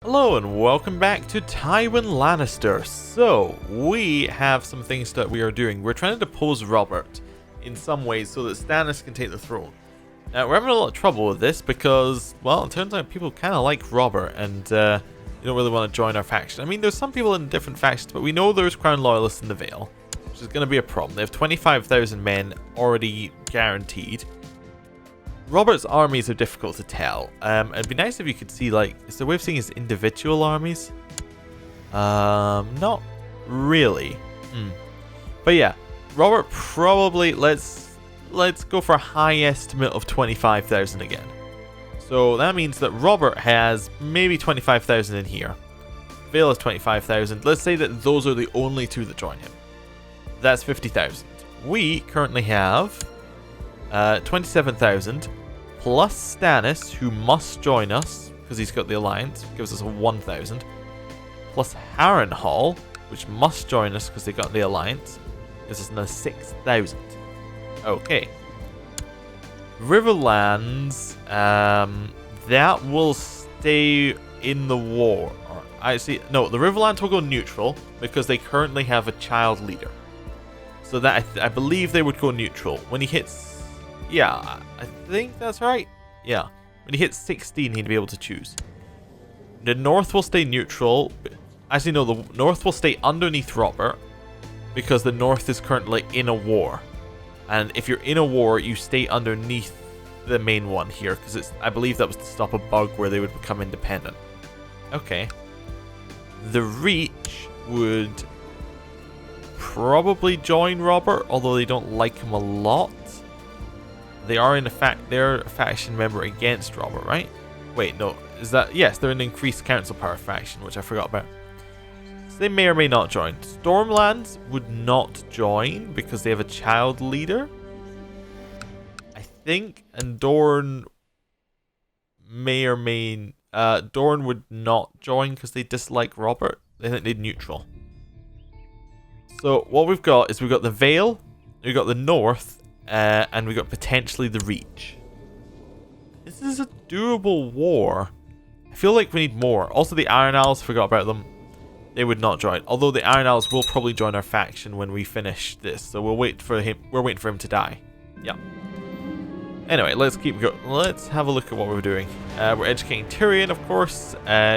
Hello and welcome back to Tywin Lannister. So, we have some things that we are doing. We're trying to depose Robert in some ways so that Stannis can take the throne. Now, we're having a lot of trouble with this because, well, it turns out people kind of like Robert and they don't really want to join our faction. I mean, there's some people in different factions, but we know there's Crown Loyalists in the Vale, which is going to be a problem. They have 25,000 men already guaranteed. Robert's armies are difficult to tell. It'd be nice if you could see, like, is there a way of seeing his individual armies? Not really. But yeah, Robert probably, let's go for a high estimate of 25,000 again. So that means that Robert has maybe 25,000 in here. Vale has 25,000. Let's say that those are the only two that join him. That's 50,000. We currently have 27,000 plus Stannis, who must join us because he's got the alliance, gives us a 1,000, plus Harrenhal, which must join us because they got the alliance, gives us another 6,000. Okay. Riverlands, that will stay in the war. Or actually, no, the Riverlands will go neutral because they currently have a child leader. So that I believe they would go neutral when he hits. Yeah, I think that's right. Yeah. When he hits 16, he'd be able to choose. The North will stay neutral. Actually, no, the North will stay underneath Robert because the North is currently in a war. And if you're in a war, you stay underneath the main one here because I believe that was to stop a bug where they would become independent. Okay. The Reach would probably join Robert, although they don't like him a lot. They are in fact, they're a faction member against Robert, right? Wait, no, is that, yes, they're an increased council power faction, which I forgot about. So they may or may not join. Stormlands would not join because they have a child leader, I think, and Dorne may or may, Dorne would not join because they dislike Robert. They think they're neutral. So what we've got is we've got the Vale, we've got the North, and we got potentially the Reach. This is a doable war. I feel like we need more. Also, the Iron Owls, forgot about them. They would not join. Although the Iron Owls will probably join our faction when we finish this. So we'll wait for him. We're waiting for him to die. Yeah. Anyway, let's keep going. Let's have a look at what we're doing. We're educating Tyrion, of course.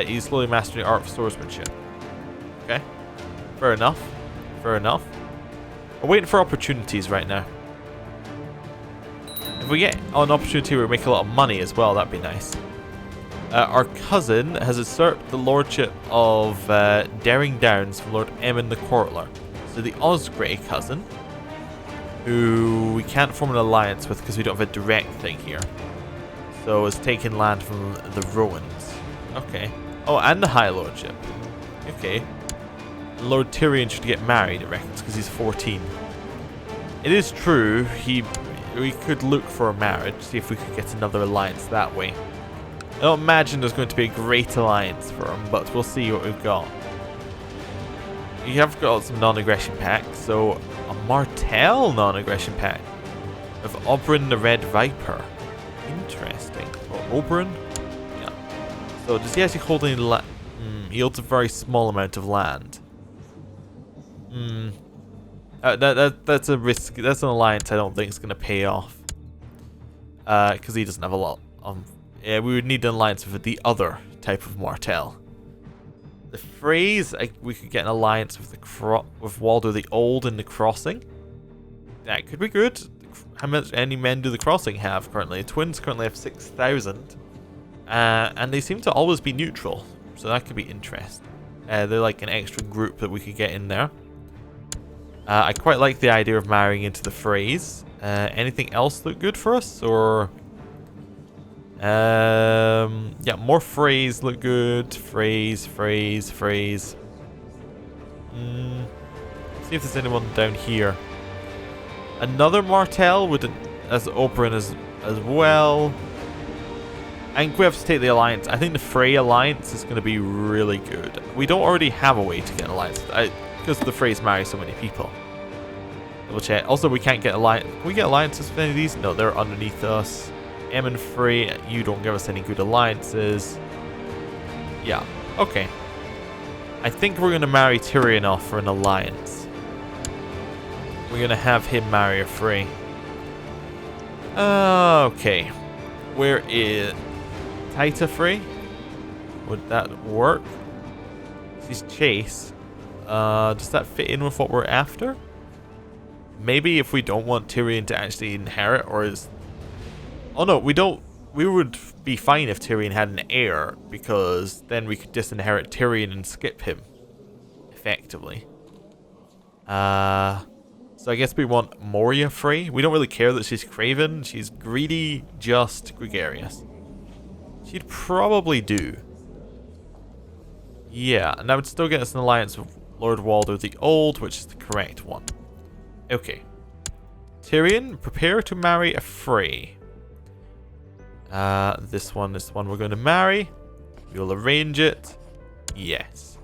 He's slowly mastering the art of swordsmanship. Okay. Fair enough. Fair enough. We're waiting for opportunities right now. If we get an opportunity where we make a lot of money as well, that'd be nice. Our cousin has usurped the lordship of Daring Downs from Lord Aemon the Courtier. So the Osgrey cousin, who we can't form an alliance with because we don't have a direct thing here. So has taken land from the Rowans. Okay. Oh, and the High Lordship. Okay. Lord Tyrion should get married, it reckons, because he's 14. It is true, we could look for a marriage, see if we could get another alliance that way. I don't imagine there's going to be a great alliance for him, but we'll see what we've got. You have got some non-aggression packs, so a Martell non-aggression pack of Oberyn the Red Viper. Interesting. Or Oberyn? Yeah. So does he actually hold any land? He holds a very small amount of land. That's a risk. That's an alliance I don't think is going to pay off. Because he doesn't have a lot. Yeah, we would need an alliance with the other type of Martell. The Freys, we could get an alliance with with Walder the Old in the Crossing. That could be good. How many men do the Crossing have currently? The Twins currently have 6,000. And they seem to always be neutral. So that could be interesting. They're like an extra group that we could get in there. I quite like the idea of marrying into the Freys. Anything else look good for us? Or yeah, more Freys look good. Freys. See if there's anyone down here. Another Martell would, as Oberyn as well. I think we have to take the alliance. I think the Frey alliance is going to be really good. We don't already have a way to get an alliance. Because the Freys marry so many people. Double check. Also, we can't get alliance. Can we get alliances with any of these? No, they're underneath us. Aemon Frey, you don't give us any good alliances. Yeah. Okay. I think we're going to marry Tyrion off for an alliance. We're going to have him marry a Frey. Okay. Where is Taita Frey? Would that work? She's Chase. Does that fit in with what we're after? Maybe if we don't want Tyrion to actually inherit, or is... Oh no, we don't. We would be fine if Tyrion had an heir, because then we could disinherit Tyrion and skip him. Effectively. So I guess we want Moria Frey. We don't really care that she's craven. She's greedy, just, gregarious. She'd probably do. Yeah, and that would still get us an alliance with Lord Walder the Old, which is the correct one. Okay. Tyrion, prepare to marry a Frey. This one is the one we're going to marry. We'll arrange it. Yes.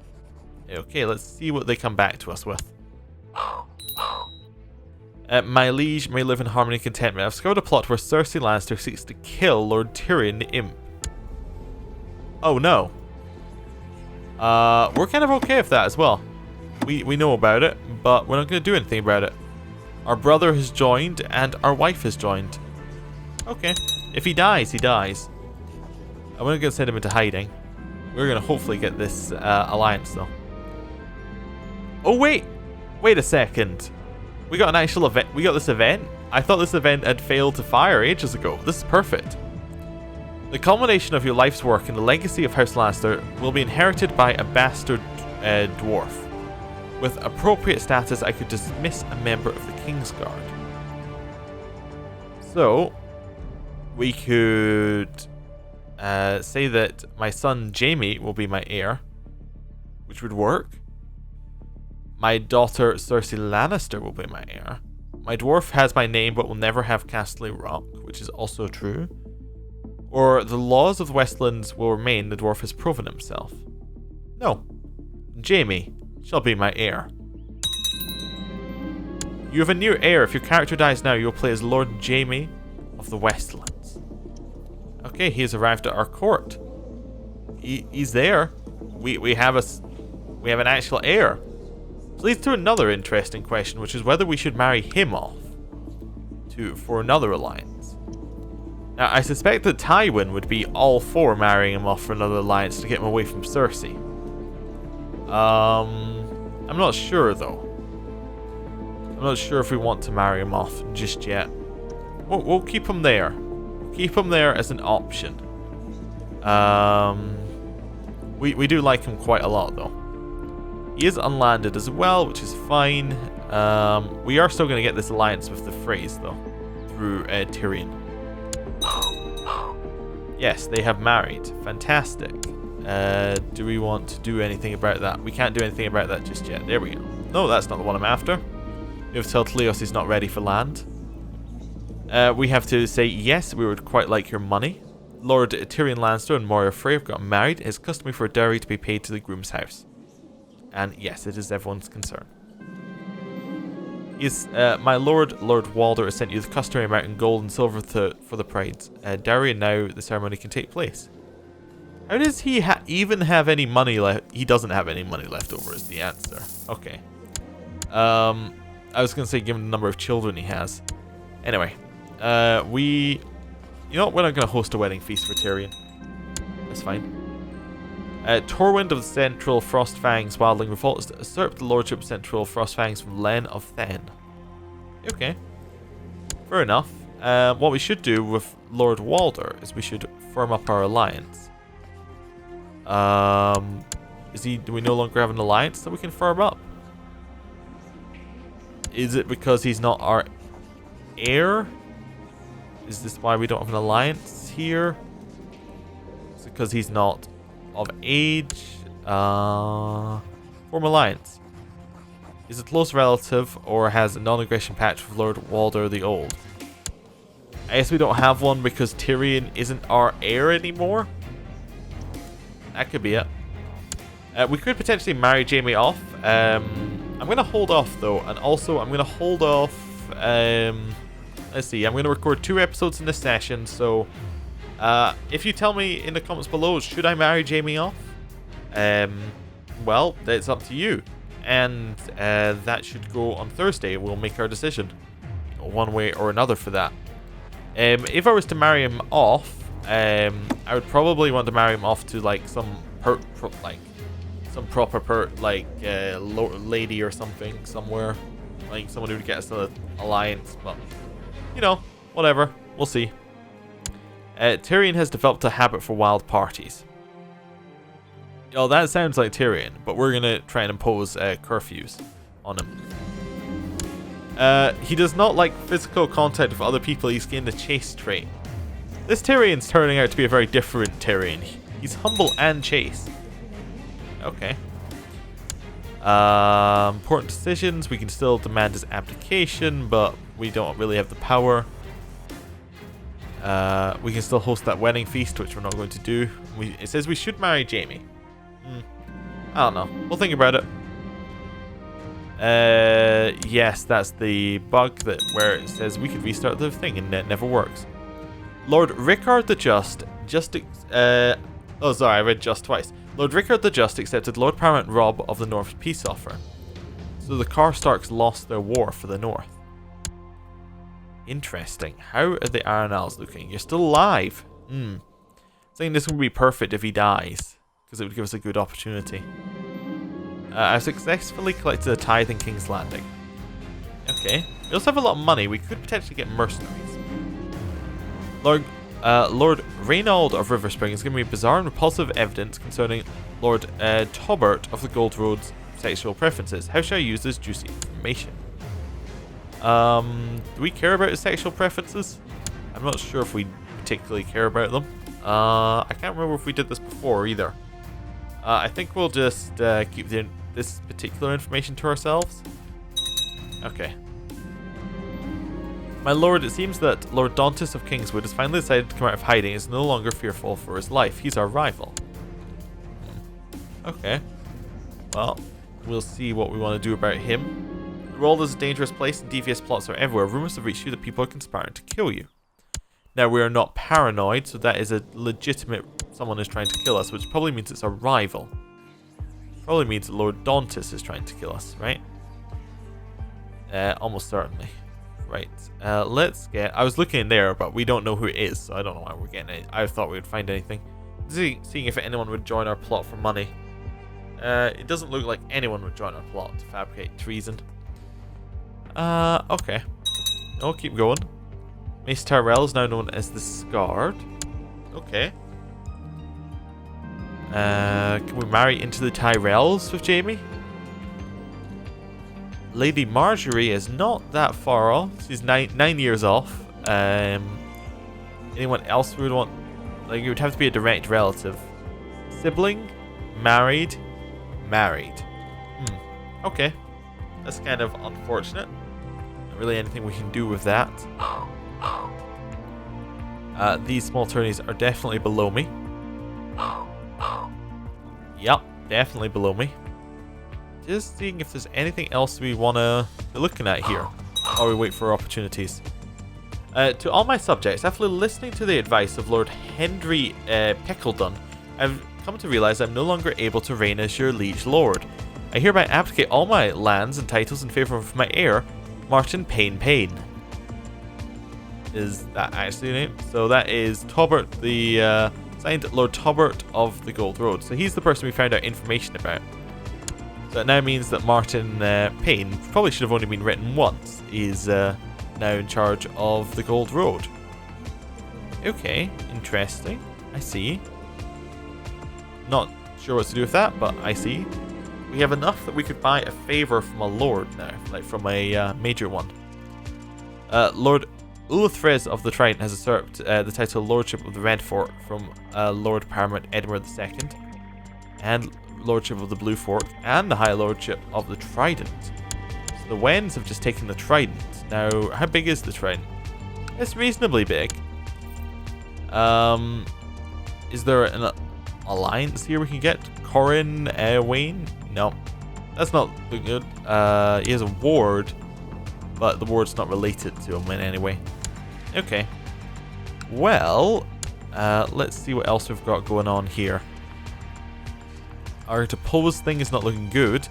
Okay, let's see what they come back to us with. My liege may live in harmony and contentment. I've discovered a plot where Cersei Lannister seeks to kill Lord Tyrion the Imp. Oh no. We're kind of okay with that as well. We know about it, but we're not going to do anything about it. Our brother has joined, and our wife has joined. Okay. If he dies, he dies. I'm not going to send him into hiding. We're going to hopefully get this alliance, though. Oh, wait. Wait a second. We got an actual event. We got this event? I thought this event had failed to fire ages ago. This is perfect. The culmination of your life's work and the legacy of House Lannister will be inherited by a bastard dwarf. With appropriate status, I could dismiss a member of the Kingsguard. So, we could say that my son Jaime will be my heir, which would work. My daughter Cersei Lannister will be my heir. My dwarf has my name but will never have Castle Rock, which is also true. Or the laws of the Westlands will remain, the dwarf has proven himself. No. Jaime shall be my heir. You have a new heir. If your character dies now, you'll play as Lord Jaime of the Westlands. Okay, he has arrived at our court. He's there. We have an actual heir. Which leads to another interesting question, which is whether we should marry him off for another alliance. Now, I suspect that Tywin would be all for marrying him off for another alliance to get him away from Cersei. I'm not sure, though. I'm not sure if we want to marry him off just yet. We'll keep him there. We'll keep him there as an option. We do like him quite a lot, though. He is unlanded as well, which is fine. We are still going to get this alliance with the Freys, though, through Tyrion. Yes, they have married. Fantastic. Do we want to do anything about that? We can't do anything about that just yet. There we go. No, that's not the one I'm after. We have to tell Teleos he's not ready for land. We have to say, yes, we would quite like your money. Lord Tyrion Lannister and Moria Frey have gotten married. It is customary for a dowry to be paid to the groom's house. And yes, it is everyone's concern. Yes, my lord, Lord Walder, has sent you the customary amount in gold and silver for the prides. Dowry, and now the ceremony can take place. How does he even have any money left? He doesn't have any money left over is the answer. Okay. I was going to say given the number of children he has. Anyway. You know what? We're not going to host a wedding feast for Tyrion. That's fine. Torwind of the Central Frostfangs Wildling revolts to usurp the lordship of Central Frostfangs from Len of Then. Okay. Fair enough. What we should do with Lord Walder is we should firm up our alliance. Do we no longer have an alliance that we can firm up? Is it because he's not our heir? Is this why we don't have an alliance here? Is it because he's not of age? Form alliance. Is a close relative or has a non-aggression patch with Lord Walder the Old? I guess we don't have one because Tyrion isn't our heir anymore. That could be it. We could potentially marry Jaime off. I'm going to hold off though, and also I'm going to hold off. Let's see. I'm going to record 2 episodes in this session, so if you tell me in the comments below, should I marry Jaime off? well, it's up to you. And that should go on Thursday. We'll make our decision, one way or another for that. If I was to marry him off, I would probably want to marry him off to like some proper lady or something somewhere, like someone who would get us an alliance. But you know, whatever. We'll see. Tyrion has developed a habit for wild parties. Oh, that sounds like Tyrion, but we're gonna try and impose curfews on him. He does not like physical contact with other people. He's gained a chase trait. This Tyrion's turning out to be a very different Tyrion. He's humble and chaste. Okay. Important decisions. We can still demand his abdication, but we don't really have the power. We can still host that wedding feast, which we're not going to do. It says we should marry Jaime. I don't know. We'll think about it. Yes, that's the bug where it says we could restart the thing and it never works. Lord Rickard the Just oh, sorry, I read just twice. Lord Rickard the Just accepted Lord Paramount Robb of the North's peace offer. So the Karstarks lost their war for the North. Interesting. How are the Iron Isles looking? You're still alive. I think this would be perfect if he dies, because it would give us a good opportunity. I've successfully collected a tithe in King's Landing. Okay. We also have a lot of money. We could potentially get mercenaries. Lord Reynold of Riverspring is giving me bizarre and repulsive evidence concerning Lord Tobert of the Gold Road's sexual preferences. How should I use this juicy information? Do we care about his sexual preferences? I'm not sure if we particularly care about them. I can't remember if we did this before either. I think we'll just keep this particular information to ourselves. Okay. My lord, it seems that Lord Dauntus of Kingswood has finally decided to come out of hiding and is no longer fearful for his life. He's our rival. Okay. Well, we'll see what we want to do about him. The world is a dangerous place and devious plots are everywhere. Rumors have reached you that people are conspiring to kill you. Now, we are not paranoid, so that is a legitimate someone is trying to kill us, which probably means it's a rival. Probably means that Lord Dauntus is trying to kill us, right? Almost certainly. Right. Let's get... I was looking in there, but we don't know who it is, so I don't know why we're getting it. I thought we would find anything. Seeing if anyone would join our plot for money. It doesn't look like anyone would join our plot to fabricate treason. Okay. I'll keep going. Mace Tyrell is now known as the Scarred. Okay. Can we marry into the Tyrells with Jaime? Lady Marjorie is not that far off. She's 9 years off. Anyone else we would want? Like, it would have to be a direct relative. Sibling? Married? Married. Okay. That's kind of unfortunate. Not really anything we can do with that. These small tourneys are definitely below me. Yep, definitely below me. Just seeing if there's anything else we want to be looking at here while we wait for opportunities. To all my subjects, after listening to the advice of Lord Henry Pickledon, I've come to realize I'm no longer able to reign as your liege lord. I hereby abdicate all my lands and titles in favour of my heir, Martin Payne. Is that actually the name? So that is Tobert, the signed Lord Tobert of the Gold Road. So he's the person we found out information about. So it now means that Martin Payne, probably should have only been written once, is now in charge of the Gold Road. Okay, interesting. I see. Not sure what to do with that, but I see. We have enough that we could buy a favour from a lord now, like from a major one. Lord Ulthrez of the Trident has usurped the title Lordship of the Red Fort from Lord Paramount Edward II, and Lordship of the Blue Fort, and the High Lordship of the Trident. So the Wens have just taken the Trident. Now, how big is the Trident? It's reasonably big. Is there an alliance here we can get? Corin Wayne? No, that's not good. He has a ward, but the ward's not related to him in any way. Okay. Well, let's see what else we've got going on here. Our deposed thing is not looking good.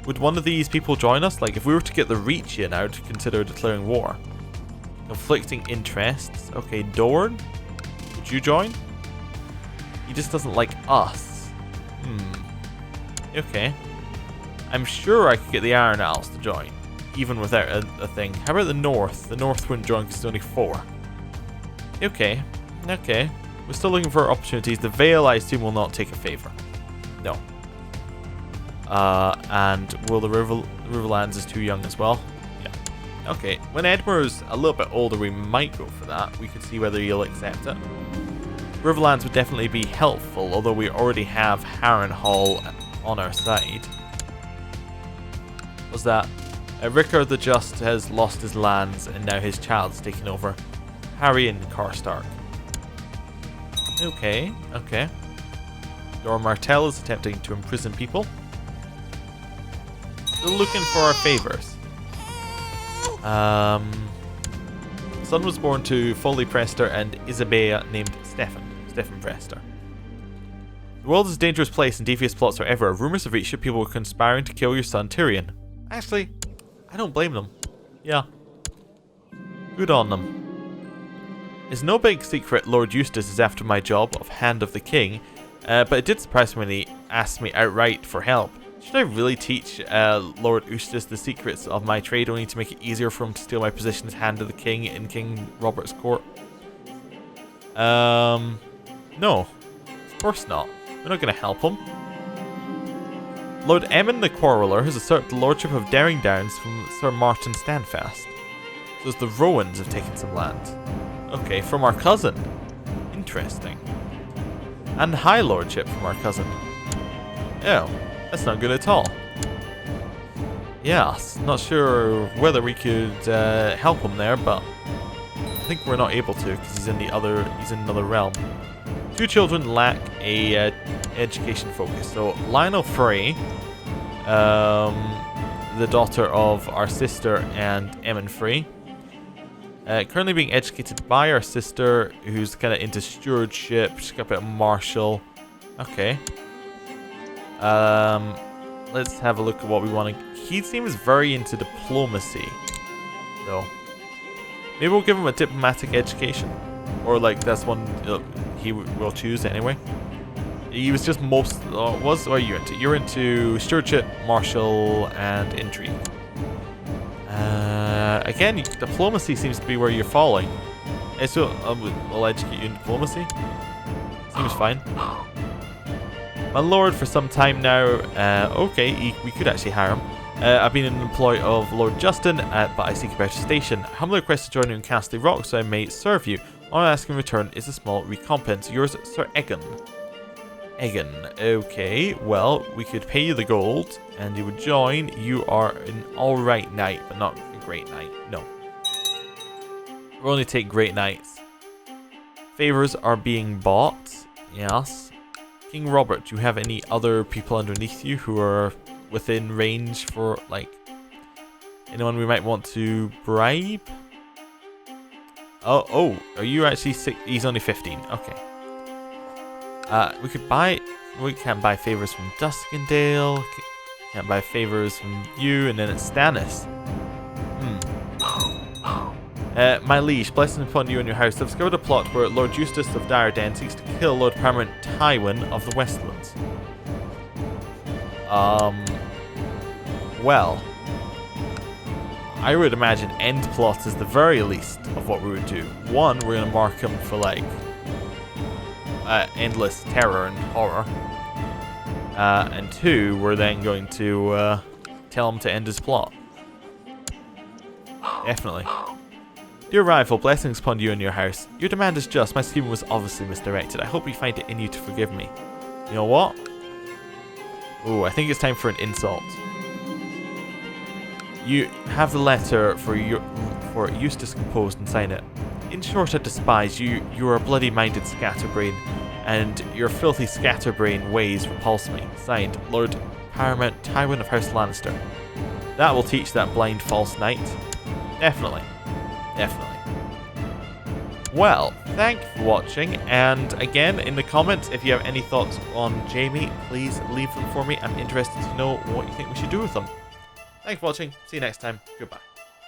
Would one of these people join us? Like, if we were to get the reach in, I would consider declaring war. Conflicting interests. Okay, Dorn? Would you join? He just doesn't like us. Okay. I'm sure I could get the Iron Isles to join, even without a thing. How about the North? The North wouldn't join because it's only 4. Okay. Okay. We're still looking for opportunities. The Vale, I assume, will not take a favour. No. And will the Riverlands is too young as well? Yeah. Okay. When Edmure's a little bit older, we might go for that. We could see whether he'll accept it. Riverlands would definitely be helpful, although we already have Harrenhal on our side. What's that? Rickard the Just has lost his lands, and now his child's taken over. Harry and Karstark. Okay, okay. Dor Martell is attempting to imprison people. Still looking for our favours. Son was born to Foley Prester and Isabella named Stefan Prester. The world is a dangerous place and devious plots are everywhere. Rumours have reached you, people were conspiring to kill your son Tyrion. Actually, I don't blame them. Yeah. Good on them. It's no big secret Lord Eustace is after my job of Hand of the King, but it did surprise me when he asked me outright for help. Should I really teach Lord Eustace the secrets of my trade only to make it easier for him to steal my position as Hand of the King in King Robert's court? No. Of course not. We're not going to help him. Lord Emmon the Quarreller has usurped the lordship of Daring Downs from Sir Martin Standfast. So the Rowans have taken some land. Okay, from our cousin. Interesting. And High Lordship from our cousin. Oh, that's not good at all. Yes, not sure whether we could help him there, but I think we're not able to because he's in another realm. 2 children lack a education focus. So Lionel Frey, the daughter of our sister and Emmon Frey, currently being educated by our sister, who's kind of into stewardship. She's got a bit of martial. Okay. Let's have a look at what we want to. He seems very into diplomacy, though. Maybe we'll give him a diplomatic education, or like that's one he will choose anyway. He was just most. What are you into? You're into stewardship, martial, and intrigue. Again, diplomacy seems to be where you're falling. So I'll educate you in diplomacy. Seems fine. My lord, for some time now. Okay, we could actually hire him. I've been an employee of Lord Justin, but I seek a better station. Humbly request to join you in Castle Rock so I may serve you. All I ask in return is a small recompense. Yours, Sir Egan. Egan. Okay, well, we could pay you the gold, and you would join. You are an alright knight, but not a great knight. No. We'll only take great knights. Favors are being bought. Yes. King Robert, do you have any other people underneath you who are within range for, like, anyone we might want to bribe? Oh, are you actually 6? He's only 15. Okay. We can't buy favors from Duskendale. Can't buy favors from you, and then it's Stannis. My liege, blessings upon you and your house. I've discovered a plot where Lord Eustace of Diarden seeks to kill Lord Paramount Tywin of the Westlands. Well, I would imagine end plot is the very least of what we would do. One, we're going to mark him for, like, endless terror and horror. And 2, we're then going to tell him to end his plot. Definitely. Dear rival, blessings upon you and your house. Your demand is just. My scheme was obviously misdirected. I hope you find it in you to forgive me. You know what? Ooh, I think it's time for an insult. You have the letter for Eustace composed and sign it. In short, I despise you. You are a bloody-minded scatterbrain, and your filthy scatterbrain ways repulse me. Signed, Lord Paramount Tywin of House Lannister. That will teach that blind false knight. Definitely. Definitely. Well, thank you for watching, and again, in the comments, if you have any thoughts on Jaime, please leave them for me. I'm interested to know what you think we should do with them. Thanks for watching. See you next time. Goodbye.